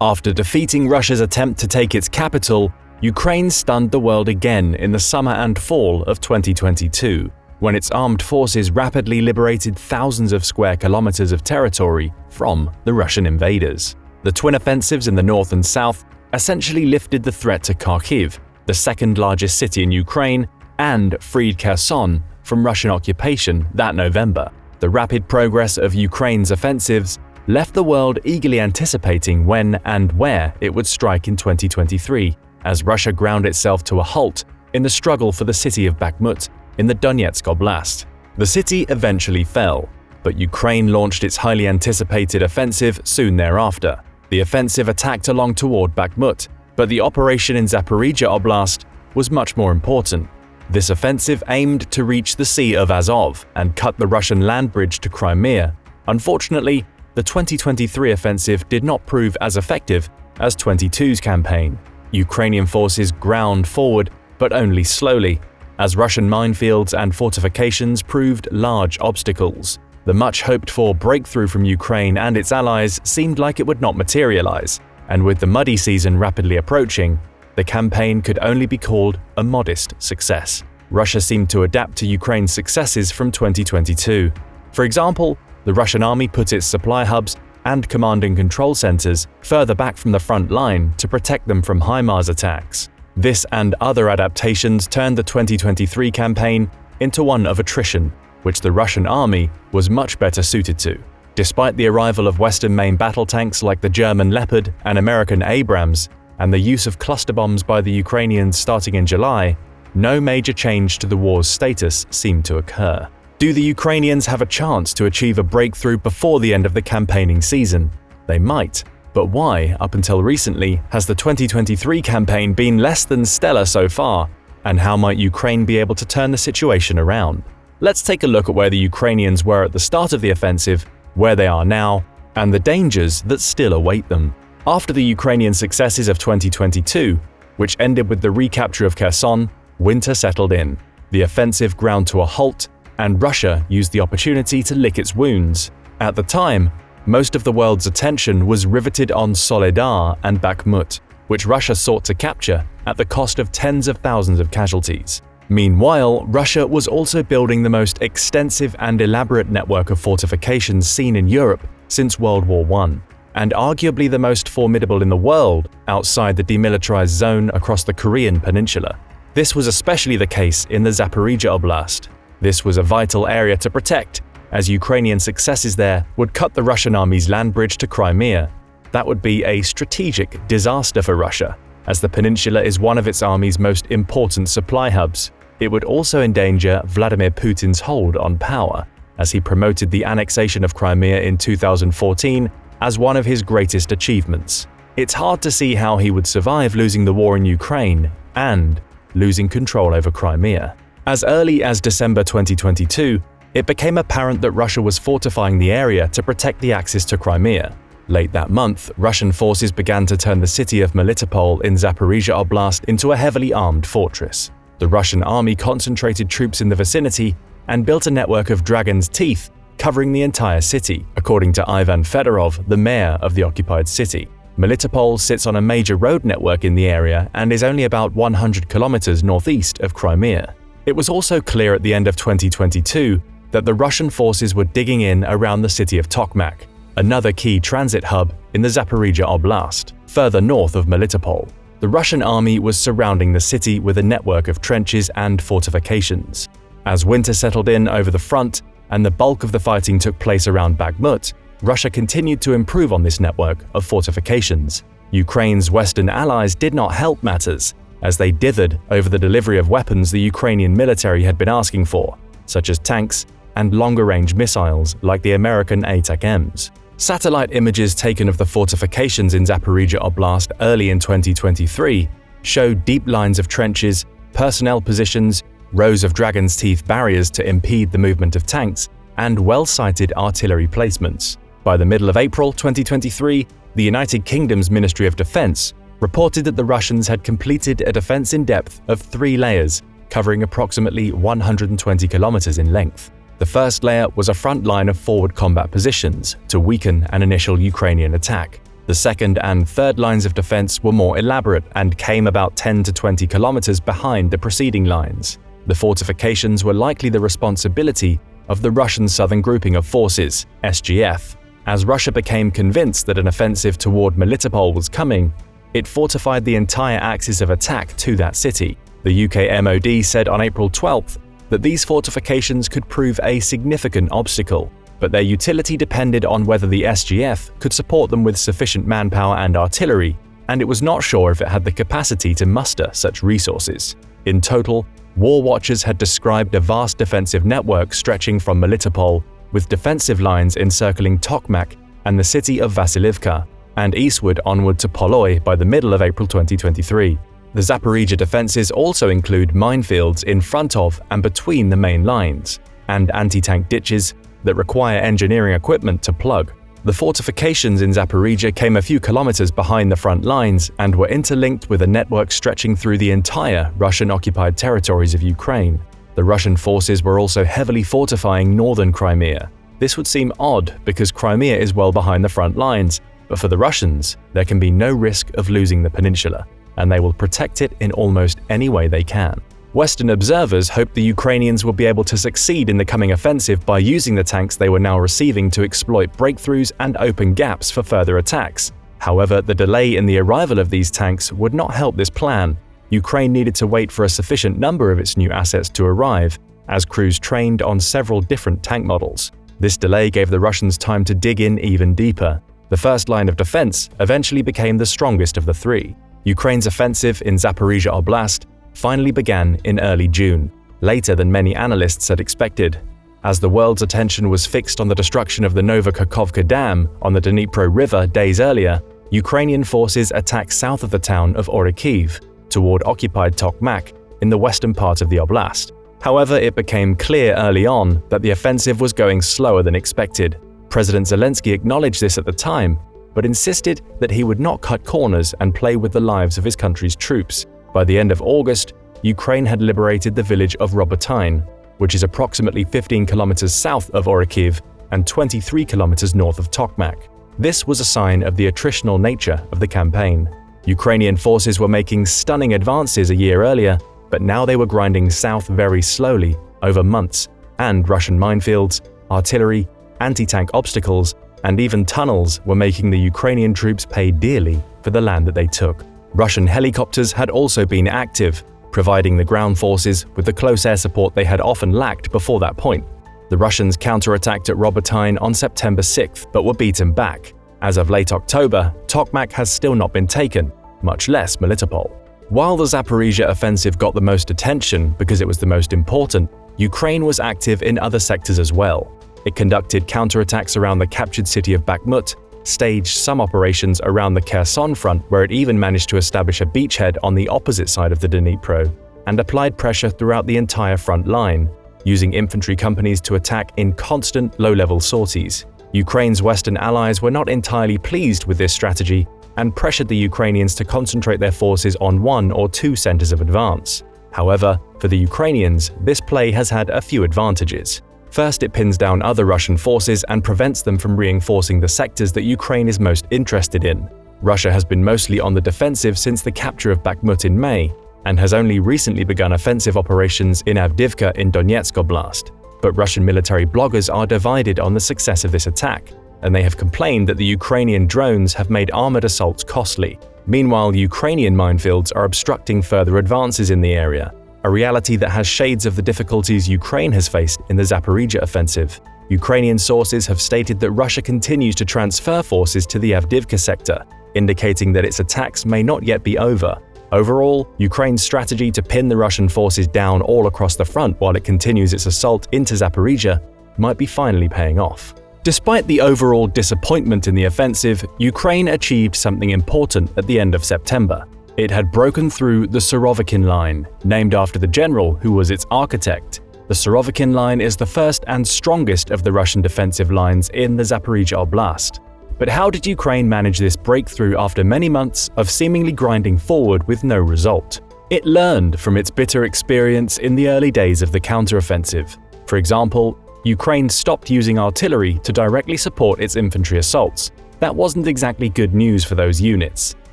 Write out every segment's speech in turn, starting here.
After defeating Russia's attempt to take its capital, Ukraine stunned the world again in the summer and fall of 2022, when its armed forces rapidly liberated thousands of square kilometers of territory from the Russian invaders. The twin offensives in the north and south essentially lifted the threat to Kharkiv, the second largest city in Ukraine, and freed Kherson from Russian occupation that November. The rapid progress of Ukraine's offensives left the world eagerly anticipating when and where it would strike in 2023, as Russia ground itself to a halt in the struggle for the city of Bakhmut in the Donetsk Oblast. The city eventually fell, but Ukraine launched its highly anticipated offensive soon thereafter. The offensive attacked along toward Bakhmut, but the operation in Zaporizhia Oblast was much more important. This offensive aimed to reach the Sea of Azov and cut the Russian land bridge to Crimea. Unfortunately, the 2023 offensive did not prove as effective as 22's campaign. Ukrainian forces ground forward, but only slowly, as Russian minefields and fortifications proved large obstacles. The much-hoped-for breakthrough from Ukraine and its allies seemed like it would not materialize, and with the muddy season rapidly approaching, the campaign could only be called a modest success. Russia seemed to adapt to Ukraine's successes from 2022. For example, the Russian army put its supply hubs and command and control centers further back from the front line to protect them from HIMARS attacks. This and other adaptations turned the 2023 campaign into one of attrition, which the Russian army was much better suited to. Despite the arrival of Western main battle tanks like the German Leopard and American Abrams, and the use of cluster bombs by the Ukrainians starting in July, no major change to the war's status seemed to occur. Do the Ukrainians have a chance to achieve a breakthrough before the end of the campaigning season? They might, but why, up until recently, has the 2023 campaign been less than stellar so far, and how might Ukraine be able to turn the situation around? Let's take a look at where the Ukrainians were at the start of the offensive, where they are now, and the dangers that still await them. After the Ukrainian successes of 2022, which ended with the recapture of Kherson, winter settled in. The offensive ground to a halt, and Russia used the opportunity to lick its wounds. At the time, most of the world's attention was riveted on Soledar and Bakhmut, which Russia sought to capture at the cost of tens of thousands of casualties. Meanwhile, Russia was also building the most extensive and elaborate network of fortifications seen in Europe since World War I, and arguably the most formidable in the world outside the demilitarized zone across the Korean peninsula. This was especially the case in the Zaporizhia Oblast. This was a vital area to protect, as Ukrainian successes there would cut the Russian army's land bridge to Crimea. That would be a strategic disaster for Russia, as the peninsula is one of its army's most important supply hubs. It would also endanger Vladimir Putin's hold on power, as he promoted the annexation of Crimea in 2014 as one of his greatest achievements. It's hard to see how he would survive losing the war in Ukraine and losing control over Crimea. As early as December 2022, it became apparent that Russia was fortifying the area to protect the access to Crimea. Late that month, Russian forces began to turn the city of Melitopol in Zaporizhia Oblast into a heavily armed fortress. The Russian army concentrated troops in the vicinity and built a network of dragon's teeth covering the entire city, according to Ivan Fedorov, the mayor of the occupied city. Melitopol sits on a major road network in the area and is only about 100 kilometers northeast of Crimea. It was also clear at the end of 2022 that the Russian forces were digging in around the city of Tokmak, another key transit hub in the Zaporizhia Oblast, further north of Melitopol. The Russian army was surrounding the city with a network of trenches and fortifications. As winter settled in over the front and the bulk of the fighting took place around Bakhmut, Russia continued to improve on this network of fortifications. Ukraine's Western allies did not help matters, as they dithered over the delivery of weapons the Ukrainian military had been asking for, such as tanks and longer-range missiles like the American ATACMS. Satellite images taken of the fortifications in Zaporizhia Oblast early in 2023 showed deep lines of trenches, personnel positions, rows of dragon's teeth barriers to impede the movement of tanks, and well-sited artillery placements. By the middle of April 2023, the United Kingdom's Ministry of Defense reported that the Russians had completed a defense in depth of 3 layers, covering approximately 120 kilometers in length. The first layer was a front line of forward combat positions to weaken an initial Ukrainian attack. The second and third lines of defense were more elaborate and came about 10 to 20 kilometers behind the preceding lines. The fortifications were likely the responsibility of the Russian Southern Grouping of Forces, SGF. As Russia became convinced that an offensive toward Melitopol was coming, it fortified the entire axis of attack to that city. The UK MOD said on April 12th that these fortifications could prove a significant obstacle, but their utility depended on whether the SGF could support them with sufficient manpower and artillery, and it was not sure if it had the capacity to muster such resources. In total, war watchers had described a vast defensive network stretching from Melitopol, with defensive lines encircling Tokmak and the city of Vasilivka, and eastward onward to Poloy by the middle of April 2023. The Zaporizhzhia defenses also include minefields in front of and between the main lines, and anti-tank ditches that require engineering equipment to plug. The fortifications in Zaporizhzhia came a few kilometers behind the front lines and were interlinked with a network stretching through the entire Russian-occupied territories of Ukraine. The Russian forces were also heavily fortifying northern Crimea. This would seem odd because Crimea is well behind the front lines, but for the Russians, there can be no risk of losing the peninsula, and they will protect it in almost any way they can. Western observers hoped the Ukrainians would be able to succeed in the coming offensive by using the tanks they were now receiving to exploit breakthroughs and open gaps for further attacks. However, the delay in the arrival of these tanks would not help this plan. Ukraine needed to wait for a sufficient number of its new assets to arrive, as crews trained on several different tank models. This delay gave the Russians time to dig in even deeper. The first line of defense eventually became the strongest of the three. Ukraine's offensive in Zaporizhzhia Oblast finally began in early June, later than many analysts had expected. As the world's attention was fixed on the destruction of the Novokakhovka Dam on the Dnipro River days earlier, Ukrainian forces attacked south of the town of Kharkiv, toward occupied Tokmak in the western part of the oblast. However, it became clear early on that the offensive was going slower than expected. President Zelensky acknowledged this at the time, but insisted that he would not cut corners and play with the lives of his country's troops. By the end of August, Ukraine had liberated the village of Robotyne, which is approximately 15 kilometers south of Kharkiv and 23 kilometers north of Tokmak. This was a sign of the attritional nature of the campaign. Ukrainian forces were making stunning advances a year earlier, but now they were grinding south very slowly over months, and Russian minefields, artillery, anti-tank obstacles, and even tunnels were making the Ukrainian troops pay dearly for the land that they took. Russian helicopters had also been active, providing the ground forces with the close air support they had often lacked before that point. The Russians counterattacked at Robotyne on September 6th, but were beaten back. As of late October, Tokmak has still not been taken, much less Melitopol. While the Zaporizhzhia offensive got the most attention because it was the most important, Ukraine was active in other sectors as well. It conducted counterattacks around the captured city of Bakhmut, staged some operations around the Kherson front where it even managed to establish a beachhead on the opposite side of the Dnipro, and applied pressure throughout the entire front line, using infantry companies to attack in constant low-level sorties. Ukraine's Western allies were not entirely pleased with this strategy and pressured the Ukrainians to concentrate their forces on one or two centers of advance. However, for the Ukrainians, this play has had a few advantages. First, it pins down other Russian forces and prevents them from reinforcing the sectors that Ukraine is most interested in. Russia has been mostly on the defensive since the capture of Bakhmut in May, and has only recently begun offensive operations in Avdiivka in Donetsk Oblast. But Russian military bloggers are divided on the success of this attack, and they have complained that the Ukrainian drones have made armored assaults costly. Meanwhile, Ukrainian minefields are obstructing further advances in the area, a reality that has shades of the difficulties Ukraine has faced in the Zaporizhzhia offensive. Ukrainian sources have stated that Russia continues to transfer forces to the Avdiivka sector, indicating that its attacks may not yet be over. Overall, Ukraine's strategy to pin the Russian forces down all across the front while it continues its assault into Zaporizhzhia might be finally paying off. Despite the overall disappointment in the offensive, Ukraine achieved something important at the end of September. It had broken through the Surovikin Line, named after the general who was its architect. The Surovikin Line is the first and strongest of the Russian defensive lines in the Zaporizhzhia Oblast. But how did Ukraine manage this breakthrough after many months of seemingly grinding forward with no result? It learned from its bitter experience in the early days of the counteroffensive. For example, Ukraine stopped using artillery to directly support its infantry assaults, That wasn't exactly good news for those units,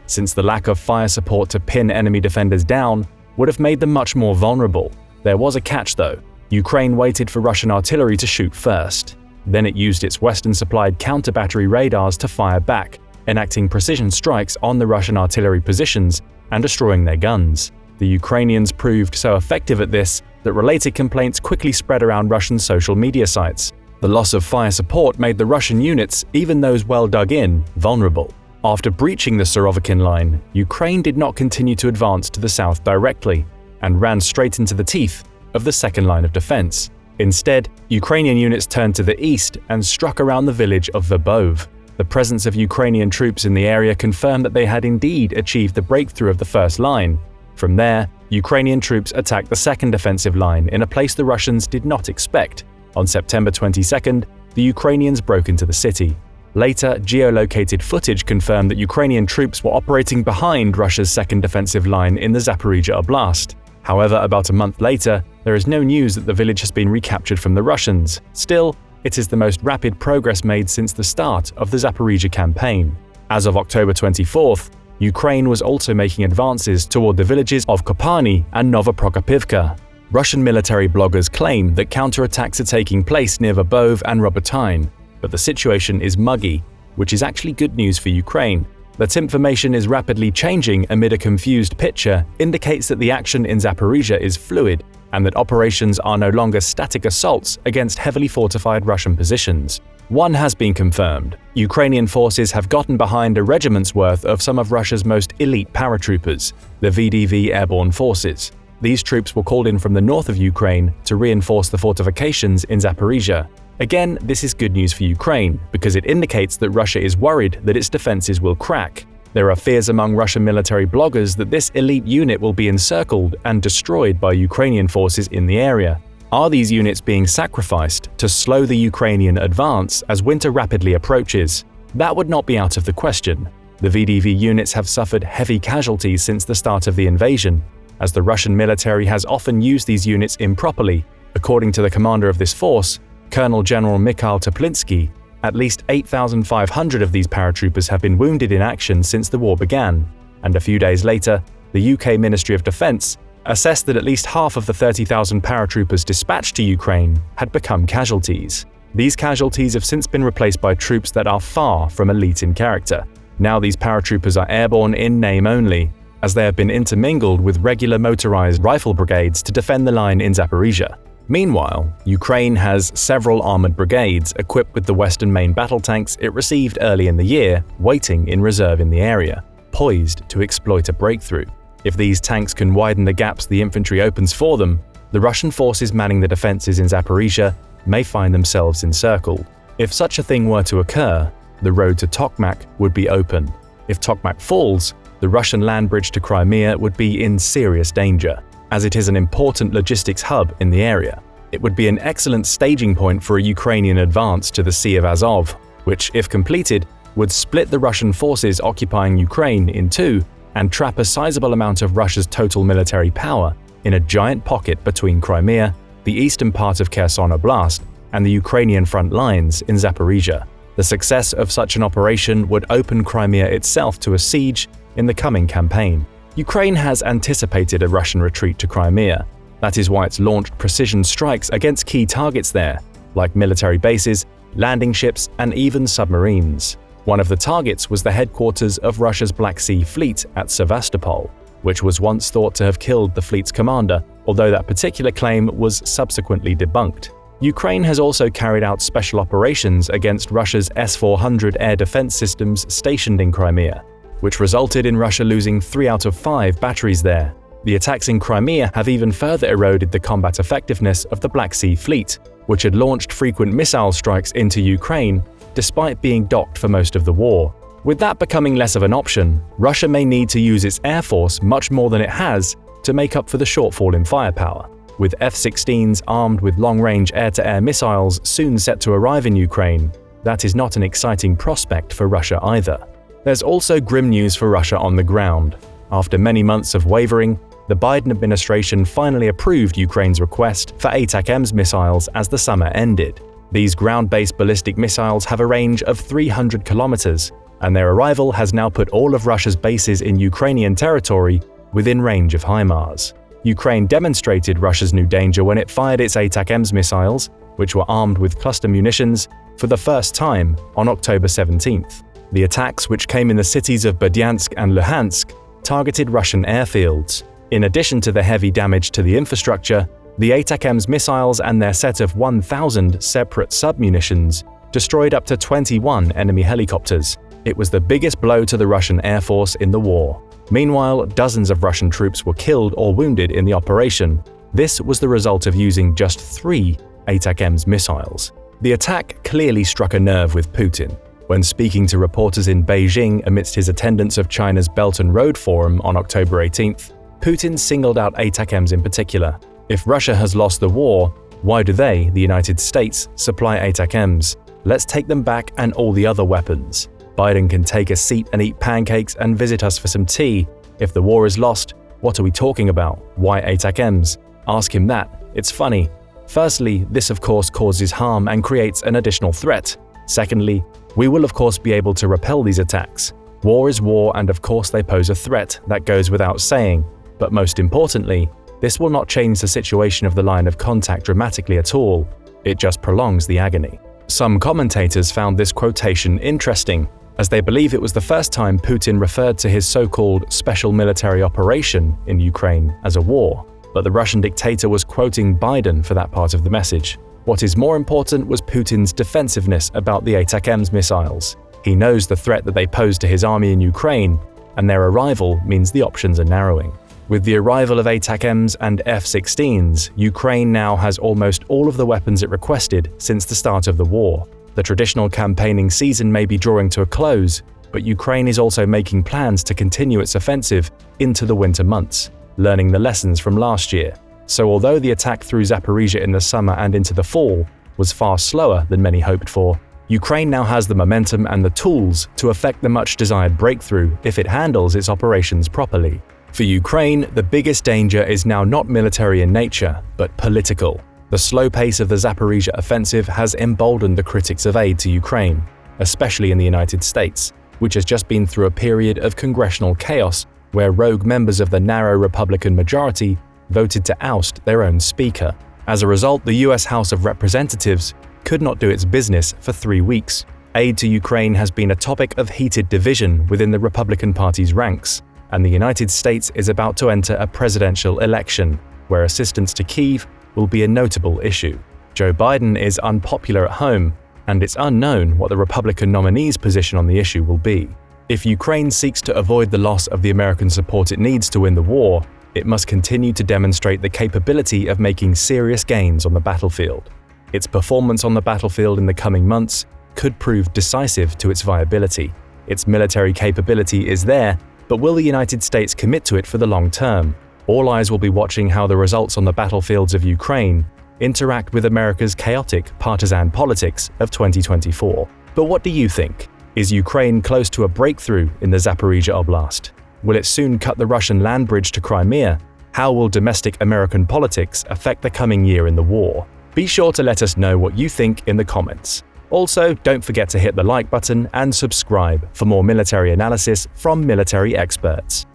since the lack of fire support to pin enemy defenders down would have made them much more vulnerable. There was a catch though. Ukraine waited for Russian artillery to shoot first. Then it used its Western-supplied counter-battery radars to fire back, enacting precision strikes on the Russian artillery positions and destroying their guns. The Ukrainians proved so effective at this that related complaints quickly spread around Russian social media sites. The loss of fire support made the Russian units, even those well dug in, vulnerable. After breaching the Surovikin line, Ukraine did not continue to advance to the south directly and ran straight into the teeth of the second line of defense. Instead, Ukrainian units turned to the east and struck around the village of Verbov. The presence of Ukrainian troops in the area confirmed that they had indeed achieved the breakthrough of the first line. From there, Ukrainian troops attacked the second defensive line in a place the Russians did not expect. On September 22nd, the Ukrainians broke into the city. Later, geolocated footage confirmed that Ukrainian troops were operating behind Russia's second defensive line in the Zaporizhia Oblast. However, about a month later, there is no news that the village has been recaptured from the Russians. Still, it is the most rapid progress made since the start of the Zaporizhia campaign. As of October 24th, Ukraine was also making advances toward the villages of Kopani and Novoprokopivka. Russian military bloggers claim that counterattacks are taking place near Verbov and Robotyne, but the situation is muggy, which is actually good news for Ukraine. That information is rapidly changing amid a confused picture indicates that the action in Zaporizhia is fluid and that operations are no longer static assaults against heavily fortified Russian positions. One has been confirmed. Ukrainian forces have gotten behind a regiment's worth of some of Russia's most elite paratroopers, the VDV Airborne Forces. These troops were called in from the north of Ukraine to reinforce the fortifications in Zaporizhia. Again, this is good news for Ukraine because it indicates that Russia is worried that its defenses will crack. There are fears among Russian military bloggers that this elite unit will be encircled and destroyed by Ukrainian forces in the area. Are these units being sacrificed to slow the Ukrainian advance as winter rapidly approaches? That would not be out of the question. The VDV units have suffered heavy casualties since the start of the invasion, as the Russian military has often used these units improperly. According to the commander of this force, Colonel General Mikhail Teplinsky, at least 8,500 of these paratroopers have been wounded in action since the war began, and a few days later, the UK Ministry of Defence assessed that at least half of the 30,000 paratroopers dispatched to Ukraine had become casualties. These casualties have since been replaced by troops that are far from elite in character. Now these paratroopers are airborne in name only, as they have been intermingled with regular motorized rifle brigades to defend the line in Zaporizhia. Meanwhile, Ukraine has several armored brigades equipped with the Western main battle tanks it received early in the year, waiting in reserve in the area, poised to exploit a breakthrough. If these tanks can widen the gaps the infantry opens for them, the Russian forces manning the defenses in Zaporizhia may find themselves encircled. If such a thing were to occur, the road to Tokmak would be open. If Tokmak falls, the Russian land bridge to Crimea would be in serious danger, as it is an important logistics hub in the area. It would be an excellent staging point for a Ukrainian advance to the Sea of Azov, which, if completed, would split the Russian forces occupying Ukraine in two and trap a sizable amount of Russia's total military power in a giant pocket between Crimea, the eastern part of Kherson Oblast, and the Ukrainian front lines in Zaporizhia. The success of such an operation would open Crimea itself to a siege in the coming campaign. Ukraine has anticipated a Russian retreat to Crimea. That is why it's launched precision strikes against key targets there, like military bases, landing ships, and even submarines. One of the targets was the headquarters of Russia's Black Sea Fleet at Sevastopol, which was once thought to have killed the fleet's commander, although that particular claim was subsequently debunked. Ukraine has also carried out special operations against Russia's S-400 air defense systems stationed in Crimea, which resulted in Russia losing 3 out of 5 batteries there. The attacks in Crimea have even further eroded the combat effectiveness of the Black Sea Fleet, which had launched frequent missile strikes into Ukraine despite being docked for most of the war. With that becoming less of an option, Russia may need to use its air force much more than it has to make up for the shortfall in firepower. With F-16s armed with long-range air-to-air missiles soon set to arrive in Ukraine, that is not an exciting prospect for Russia either. There's also grim news for Russia on the ground. After many months of wavering, the Biden administration finally approved Ukraine's request for ATACMS missiles as the summer ended. These ground-based ballistic missiles have a range of 300 kilometers, and their arrival has now put all of Russia's bases in Ukrainian territory within range of HIMARS. Ukraine demonstrated Russia's new danger when it fired its ATACMS missiles, which were armed with cluster munitions, for the first time on October 17th. The attacks, which came in the cities of Berdyansk and Luhansk, targeted Russian airfields. In addition to the heavy damage to the infrastructure, the ATACMS missiles and their set of 1,000 separate submunitions destroyed up to 21 enemy helicopters. It was the biggest blow to the Russian Air Force in the war. Meanwhile, dozens of Russian troops were killed or wounded in the operation. This was the result of using just 3 ATACMS missiles. The attack clearly struck a nerve with Putin. When speaking to reporters in Beijing amidst his attendance of China's Belt and Road Forum on October 18th, Putin singled out ATACMS in particular. If Russia has lost the war, why do they, the United States, supply ATACMS? Let's take them back and all the other weapons. Biden can take a seat and eat pancakes and visit us for some tea. If the war is lost, what are we talking about? Why ATACMS? Ask him that. It's funny. Firstly, this of course causes harm and creates an additional threat. Secondly, we will of course be able to repel these attacks. War is war, and of course they pose a threat, that goes without saying. But most importantly, this will not change the situation of the line of contact dramatically at all. It just prolongs the agony. Some commentators found this quotation interesting, as they believe it was the first time Putin referred to his so-called special military operation in Ukraine as a war. But the Russian dictator was quoting Biden for that part of the message. What is more important was Putin's defensiveness about the ATACMS missiles. He knows the threat that they pose to his army in Ukraine, and their arrival means the options are narrowing. With the arrival of ATACMS and F-16s, Ukraine now has almost all of the weapons it requested since the start of the war. The traditional campaigning season may be drawing to a close, but Ukraine is also making plans to continue its offensive into the winter months, learning the lessons from last year. So although the attack through Zaporizhzhia in the summer and into the fall was far slower than many hoped for, Ukraine now has the momentum and the tools to effect the much-desired breakthrough if it handles its operations properly. For Ukraine, the biggest danger is now not military in nature, but political. The slow pace of the Zaporizhzhia offensive has emboldened the critics of aid to Ukraine, especially in the United States, which has just been through a period of congressional chaos where rogue members of the narrow Republican majority voted to oust their own speaker. As a result, the US House of Representatives could not do its business for 3 weeks. Aid to Ukraine has been a topic of heated division within the Republican Party's ranks, and the United States is about to enter a presidential election, where assistance to Kyiv will be a notable issue. Joe Biden is unpopular at home, and it's unknown what the Republican nominee's position on the issue will be. If Ukraine seeks to avoid the loss of the American support it needs to win the war, it must continue to demonstrate the capability of making serious gains on the battlefield. Its performance on the battlefield in the coming months could prove decisive to its viability. Its military capability is there, but will the United States commit to it for the long term? All eyes will be watching how the results on the battlefields of Ukraine interact with America's chaotic partisan politics of 2024. But what do you think? Is Ukraine close to a breakthrough in the Zaporizhzhia Oblast? Will it soon cut the Russian land bridge to Crimea? How will domestic American politics affect the coming year in the war? Be sure to let us know what you think in the comments. Also, don't forget to hit the like button and subscribe for more military analysis from military experts.